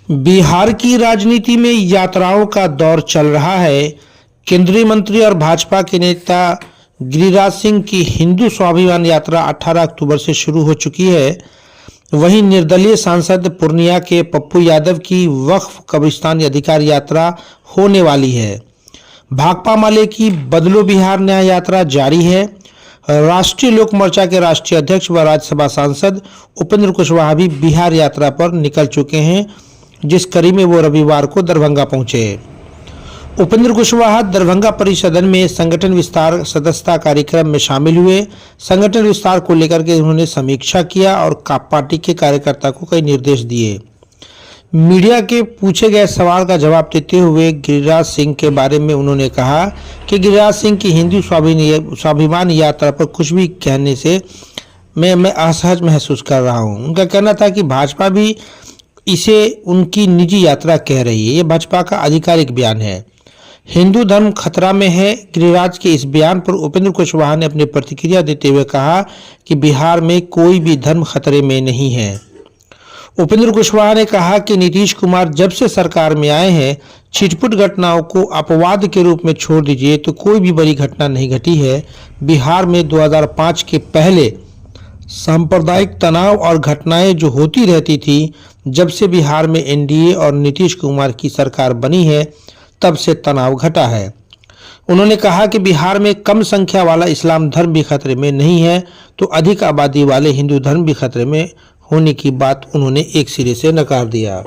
बिहार की राजनीति में यात्राओं का दौर चल रहा है। केंद्रीय मंत्री और भाजपा के नेता गिरिराज सिंह की हिंदू स्वाभिमान यात्रा 18 अक्टूबर से शुरू हो चुकी है। वहीं निर्दलीय सांसद पूर्णिया के पप्पू यादव की वक्फ कब्रिस्तान अधिकार यात्रा होने वाली है। भाकपा माले की बदलो बिहार न्याय यात्रा जारी है। राष्ट्रीय लोक मोर्चा के राष्ट्रीय अध्यक्ष व राज्यसभा सांसद उपेंद्र कुशवाहा भी बिहार यात्रा पर निकल चुके हैं, जिस कड़ी में वो रविवार को दरभंगा पहुंचे। उपेंद्र कुशवाहा दरभंगा परिसदन में संगठन विस्तार सदस्यता कार्यक्रम में शामिल हुए। संगठन विस्तार को लेकर के उन्होंने समीक्षा किया और पार्टी के कार्यकर्ता को कई निर्देश दिए। मीडिया के पूछे गए सवाल का जवाब देते हुए गिरिराज सिंह के बारे में उन्होंने कहा कि गिरिराज सिंह की हिंदू स्वाभिमान यात्रा पर कुछ भी कहने से मैं असहज महसूस कर रहा हूं। उनका कहना था कि भाजपा भी इसे उनकी निजी यात्रा कह रही है। ये भाजपा का आधिकारिक बयान है। हिंदू धर्म खतरा में है। गिरिराज के इस बयान पर उपेंद्र कुशवाहा ने अपनी प्रतिक्रिया देते हुए कहा कि बिहार में कोई भी धर्म खतरे में नहीं है। उपेंद्र कुशवाहा ने कहा कि नीतीश कुमार जब से सरकार में आए हैं, छिटपुट घटनाओं को अपवाद के रूप में छोड़ दीजिए तो कोई भी बड़ी घटना नहीं घटी है। बिहार में 2005 के पहले सांप्रदायिक तनाव और घटनाएं जो होती रहती थी, जब से बिहार में एनडीए और नीतीश कुमार की सरकार बनी है, तब से तनाव घटा है। उन्होंने कहा कि बिहार में कम संख्या वाला इस्लाम धर्म भी खतरे में नहीं है, तो अधिक आबादी वाले हिंदू धर्म भी खतरे में होने की बात उन्होंने एक सिरे से नकार दिया।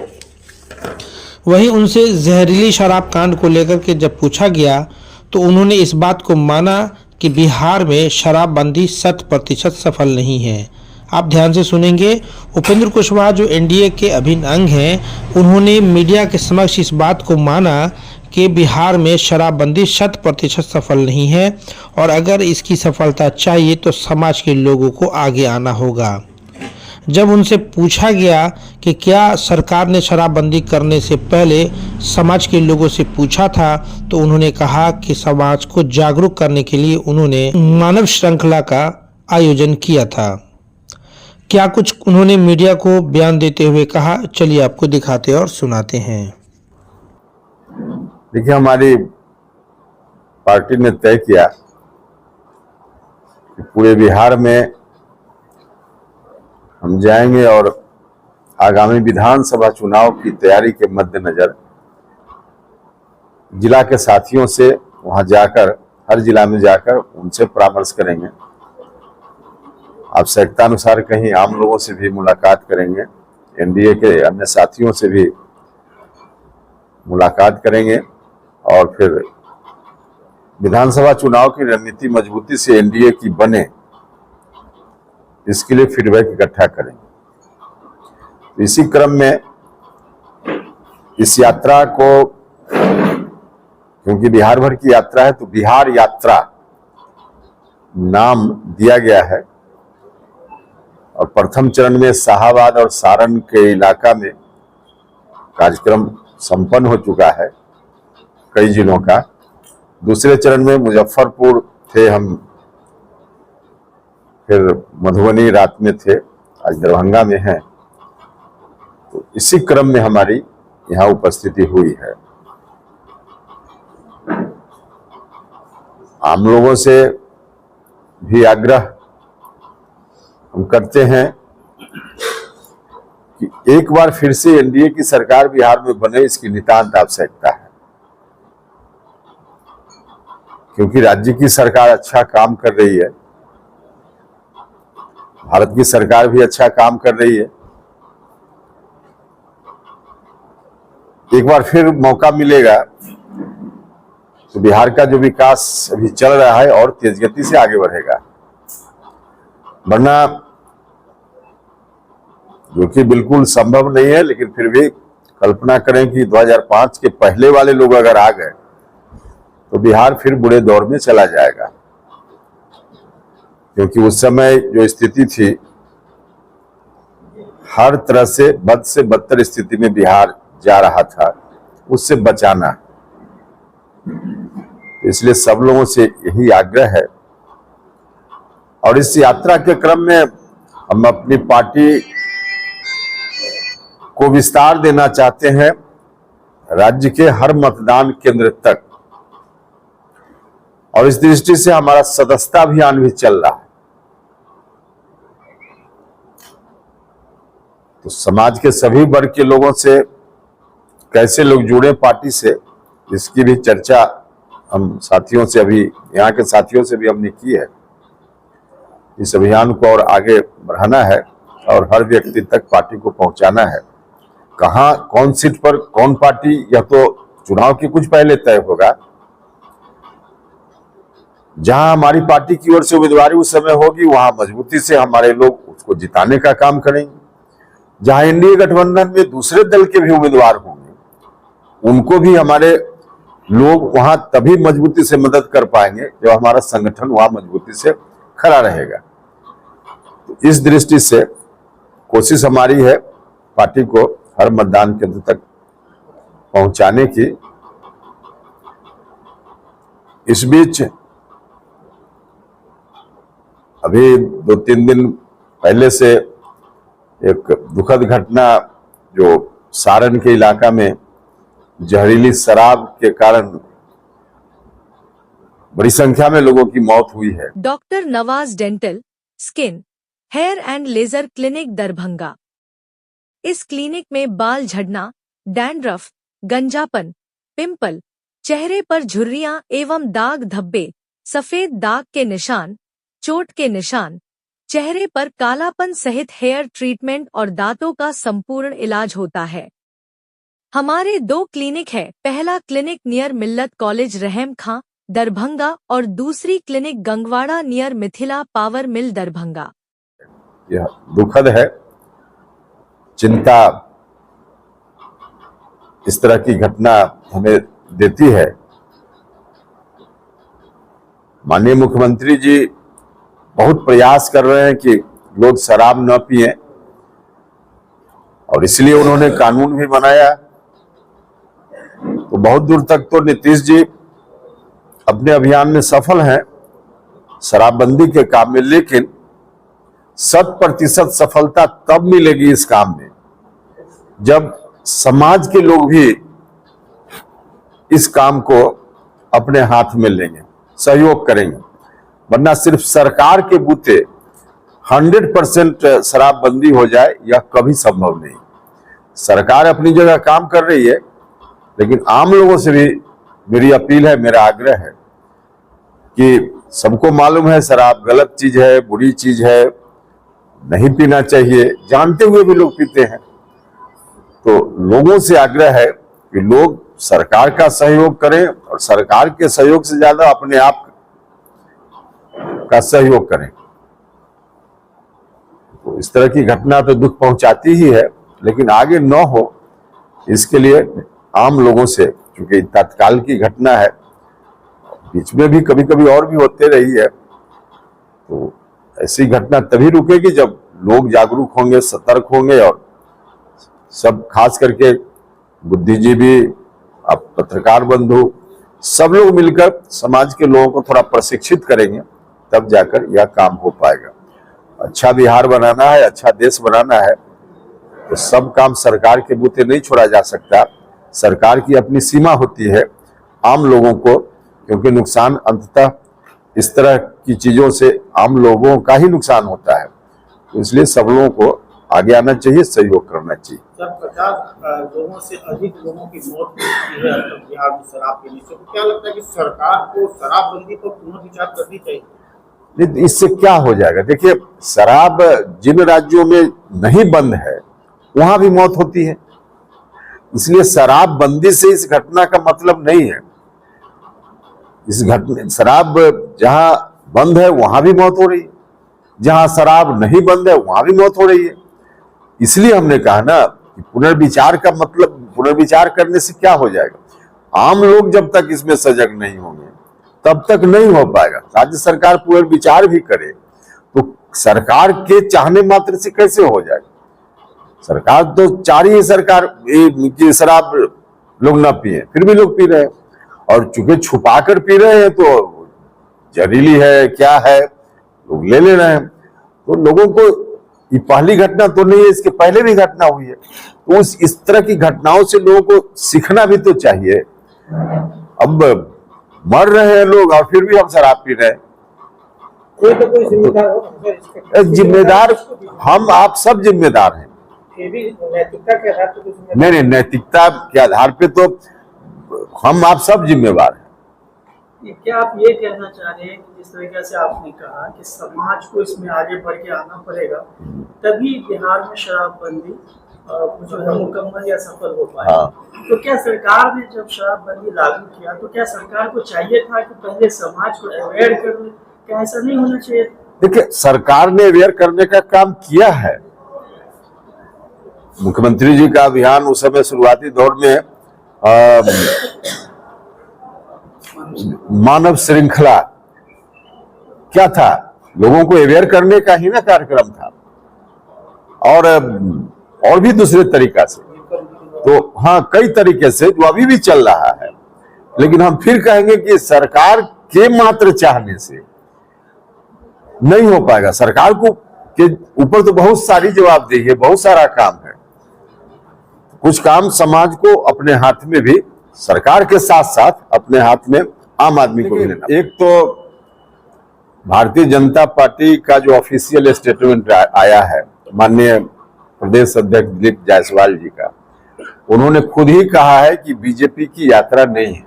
वहीं उनसे जहरीली शराब कांड को लेकर के जब पूछा गया तो उन्होंने इस बात को माना कि बिहार में शराबबंदी 100% सफल नहीं है। आप ध्यान से सुनेंगे। उपेंद्र कुशवाहा जो एनडीए के अभिन्न अंग हैं, उन्होंने मीडिया के समक्ष इस बात को माना कि बिहार में शराबबंदी 100% सफल नहीं है और अगर इसकी सफलता चाहिए तो समाज के लोगों को आगे आना होगा। जब उनसे पूछा गया कि क्या सरकार ने शराबबंदी करने से पहले समाज के लोगों से पूछा था, तो उन्होंने कहा कि समाज को जागरूक करने के लिए उन्होंने मानव श्रृंखला का आयोजन किया था। क्या कुछ उन्होंने मीडिया को बयान देते हुए कहा, चलिए आपको दिखाते और सुनाते हैं। देखिए, हमारी पार्टी ने तय किया कि पूरे बिहार में हम जाएंगे और आगामी विधानसभा चुनाव की तैयारी के मद्देनजर जिला के साथियों से वहां जाकर, हर जिला में जाकर उनसे परामर्श करेंगे। आवश्यकता अनुसार कहीं आम लोगों से भी मुलाकात करेंगे, एनडीए के अन्य साथियों से भी मुलाकात करेंगे और फिर विधानसभा चुनाव की रणनीति मजबूती से एनडीए की बने, इसके लिए फीडबैक इकट्ठा करेंगे। इसी क्रम में इस यात्रा को, क्योंकि बिहार भर की यात्रा है, तो बिहार यात्रा नाम दिया गया है और प्रथम चरण में शाहाबाद और सारण के इलाका में कार्यक्रम संपन्न हो चुका है कई जिलों का। दूसरे चरण में मुजफ्फरपुर थे हम, फिर मधुबनी रात में थे, आज दरभंगा में हैं। तो इसी क्रम में हमारी यहाँ उपस्थिति हुई है। आम लोगों से भी आग्रह हम करते हैं कि एक बार फिर से एनडीए की सरकार बिहार में बने, इसकी नितांत आवश्यकता है, क्योंकि राज्य की सरकार अच्छा काम कर रही है, भारत की सरकार भी अच्छा काम कर रही है। एक बार फिर मौका मिलेगा तो बिहार का जो विकास अभी चल रहा है और तेज गति से आगे बढ़ेगा। वरना, जो कि बिल्कुल संभव नहीं है, लेकिन फिर भी कल्पना करें कि 2005 के पहले वाले लोग अगर आ गए तो बिहार फिर बुरे दौर में चला जाएगा, क्योंकि उस समय जो स्थिति थी, हर तरह से बदतर स्थिति में बिहार जा रहा था, उससे बचाना। इसलिए सब लोगों से यही आग्रह है। और इस यात्रा के क्रम में हम अपनी पार्टी को विस्तार देना चाहते हैं राज्य के हर मतदान केंद्र तक, और इस दृष्टि से हमारा सदस्यता अभियान भी चल रहा है। तो समाज के सभी वर्ग के लोगों से कैसे लोग जुड़े पार्टी से, इसकी भी चर्चा हम साथियों से, अभी यहाँ के साथियों से भी हमने की है। इस अभियान को और आगे बढ़ाना है और हर व्यक्ति तक पार्टी को पहुंचाना है। कहां कौन सीट पर कौन पार्टी, यह तो चुनाव के कुछ पहले तय होगा। जहां हमारी पार्टी की ओर से उम्मीदवारी उस समय होगी, वहां मजबूती से हमारे लोग उसको जिताने का काम करेंगे। जहां एनडीए गठबंधन में दूसरे दल के भी उम्मीदवार होंगे, उनको भी हमारे लोग वहां तभी मजबूती से मदद कर पाएंगे जब हमारा संगठन वहां मजबूती से खड़ा रहेगा। तो इस दृष्टि से कोशिश हमारी है पार्टी को हर मतदान केंद्र तक पहुंचाने की। इस बीच अभी 2-3 दिन पहले से एक दुखद घटना, जो सारण के इलाका में जहरीली शराब के कारण बड़ी संख्या में लोगों की मौत हुई है। Doctor Nawaz dental, skin, hair and laser clinic Darbhanga. इस क्लिनिक में बाल झड़ना, डैंड्रफ, गंजापन, पिंपल, चेहरे पर झुर्रियां एवं दाग धब्बे, सफेद दाग के निशान, चोट के निशान, चेहरे पर कालापन सहित हेयर ट्रीटमेंट और दांतों का संपूर्ण इलाज होता है। हमारे 2 क्लिनिक है। पहला क्लिनिक नियर मिल्लत कॉलेज रहम खां दरभंगा और दूसरी clinic Gangwara near Mithila power mill Darbhanga. यह दुखद है, चिंता इस तरह की घटना हमें देती है। माननीय मुख्यमंत्री जी बहुत प्रयास कर रहे हैं कि लोग शराब न पिएं, और इसलिए उन्होंने कानून भी बनाया। तो बहुत दूर तक तो नीतीश जी अपने अभियान में सफल हैं शराबबंदी के काम में, लेकिन 100% सफलता तब मिलेगी इस काम में जब समाज के लोग भी इस काम को अपने हाथ में लेंगे, सहयोग करेंगे। वरना सिर्फ सरकार के बूते 100% शराबबंदी हो जाए, यह कभी संभव नहीं। सरकार अपनी जगह काम कर रही है, लेकिन आम लोगों से भी मेरी अपील है, मेरा आग्रह है कि सबको मालूम है शराब गलत चीज है, बुरी चीज है, नहीं पीना चाहिए, जानते हुए भी लोग पीते हैं। तो लोगों से आग्रह है कि लोग सरकार का सहयोग करें, और सरकार के सहयोग से ज्यादा अपने आप का सहयोग करें। तो इस तरह की घटना तो दुख पहुंचाती ही है, लेकिन आगे न हो इसके लिए आम लोगों से, क्योंकि तत्काल की घटना है, बीच में भी कभी कभी और भी होते रही है, तो ऐसी घटना तभी रुकेगी जब लोग जागरूक होंगे, सतर्क होंगे, और सब खास करके बुद्धिजीवी, अब पत्रकार बंधु, सब लोग मिलकर समाज के लोगों को थोड़ा प्रशिक्षित करेंगे, तब जाकर यह काम हो पाएगा। अच्छा बिहार बनाना है, अच्छा देश बनाना है, तो सब काम सरकार के बूते नहीं छोड़ा जा सकता। सरकार की अपनी सीमा होती है। आम लोगों को, क्योंकि नुकसान अंततः इस तरह की चीजों से आम लोगों का ही नुकसान होता है, तो इसलिए सब लोगों को आगे आना चाहिए, सहयोग करना चाहिए। सर, 50 लोगों से अधिक लोगों की मौत हुई है बिहार में शराब पीने से। तो क्या लगता है कि सरकार को शराबबंदी पर पुनर्विचार करनी चाहिए? नहीं, इससे क्या हो जाएगा? देखिए, शराब जिन राज्यों में नहीं बंद है वहां भी मौत होती है, इसलिए शराबबंदी से इस घटना का मतलब नहीं है। इस घटना, शराब जहां बंद है वहां भी मौत हो रही है, जहां शराब नहीं बंद है वहां भी मौत हो रही है। इसलिए हमने कहा ना कि पुनर्विचार का मतलब, पुनर्विचार करने से क्या हो जाएगा? आम लोग जब तक इसमें सजग नहीं होंगे तब तक नहीं हो पाएगा। राज्य सरकार पुनर्विचार भी करे तो सरकार के चाहने मात्र से कैसे हो जाएगा? सरकार तो चाह रही है सरकार की शराब लोग ना पिए, फिर भी लोग पी रहे हैं, और चूंकि छुपा कर पी रहे हैं तो जहरीली है क्या है लोग ले रहे हैं। तो लोगों को ये पहली घटना तो नहीं है, इसके पहले भी घटना हुई है। तो इस तरह की घटनाओं से लोगों को सीखना भी तो चाहिए। अब मर रहे हैं लोग और फिर भी हम शराब पी रहे हैं। कोई तो कोई जिम्मेदार हो, जिम्मेदार हम आप सब जिम्मेदार हैं। फिर भी नैतिकता के आधार पर कुछ नहीं, नैतिकता के आधार पे तो हम आप सब जिम्मेवार हैं। क्या आप ये कहना चाह रहे हैं कि जिस तरीके से आपने कहा कि समाज को इसमें आगे बढ़ के आना पड़ेगा, तभी बिहार में शराबबंदी जो है मुकम्मल या सफल हो पाए? हाँ। तो क्या सरकार ने जब शराबबंदी लागू किया तो क्या सरकार को चाहिए था कि पहले समाज को अवेयर कर ले? क्या ऐसा नहीं होना चाहिए? देखिए, सरकार ने अवेयर करने का काम किया है। मुख्यमंत्री जी का अभियान उस समय शुरुआती दौर में मानव श्रृंखला क्या था, लोगों को अवेयर करने का ही ना कार्यक्रम था, और भी दूसरे तरीका से। तो हाँ, कई तरीके से जो अभी भी चल रहा है। लेकिन हम फिर कहेंगे कि सरकार के मात्र चाहने से नहीं हो पाएगा। सरकार को के ऊपर तो बहुत सारी जवाबदेही है, बहुत सारा काम है। कुछ काम समाज को अपने हाथ में भी, सरकार के साथ साथ अपने हाथ में आम आदमी को भी लेना। एक तो भारतीय जनता पार्टी का जो ऑफिशियल स्टेटमेंट आया है माननीय प्रदेश अध्यक्ष दिलीप जायसवाल जी का, उन्होंने खुद ही कहा है कि बीजेपी की यात्रा नहीं है।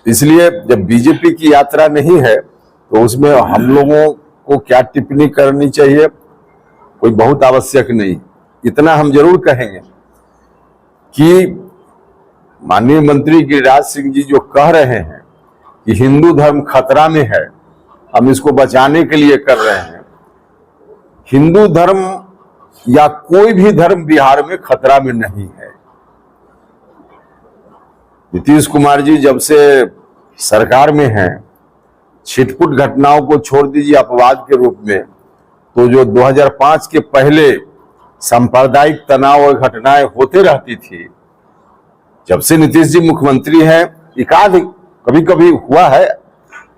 इसलिए जब बीजेपी की यात्रा नहीं है तो उसमें हम लोगों को क्या टिप्पणी करनी चाहिए, कोई बहुत आवश्यक नहीं। इतना हम जरूर कहेंगे कि माननीय मंत्री गिरिराज सिंह जी जो कह रहे हैं कि हिंदू धर्म खतरा में है, हम इसको बचाने के लिए कर रहे हैं। हिंदू धर्म या कोई भी धर्म बिहार में खतरा में नहीं है। नीतीश कुमार जी जब से सरकार में हैं, छिटपुट घटनाओं को छोड़ दीजिए अपवाद के रूप में, तो जो 2005 के पहले सांप्रदायिक तनाव और घटनाएं होते रहती थी, जब से नीतीश जी मुख्यमंत्री हैं, एकाध कभी कभी हुआ है,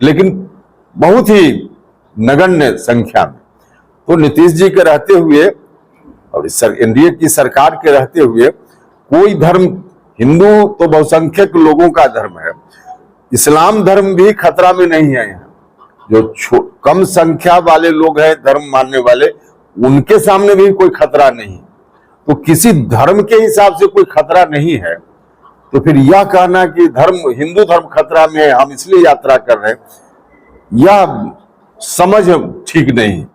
लेकिन बहुत ही नगण्य संख्या में। तो नीतीश जी के रहते हुए और एनडीए की सरकार के रहते हुए कोई धर्म, हिंदू तो बहुसंख्यक लोगों का धर्म है, इस्लाम धर्म भी खतरा में नहीं है। जो कम संख्या वाले लोग हैं धर्म मानने वाले, उनके सामने भी कोई खतरा नहीं। तो किसी धर्म के हिसाब से कोई खतरा नहीं है, तो फिर यह कहना कि हिंदू धर्म खतरा में है, हम इसलिए यात्रा कर रहे हैं, यह समझ ठीक नहीं।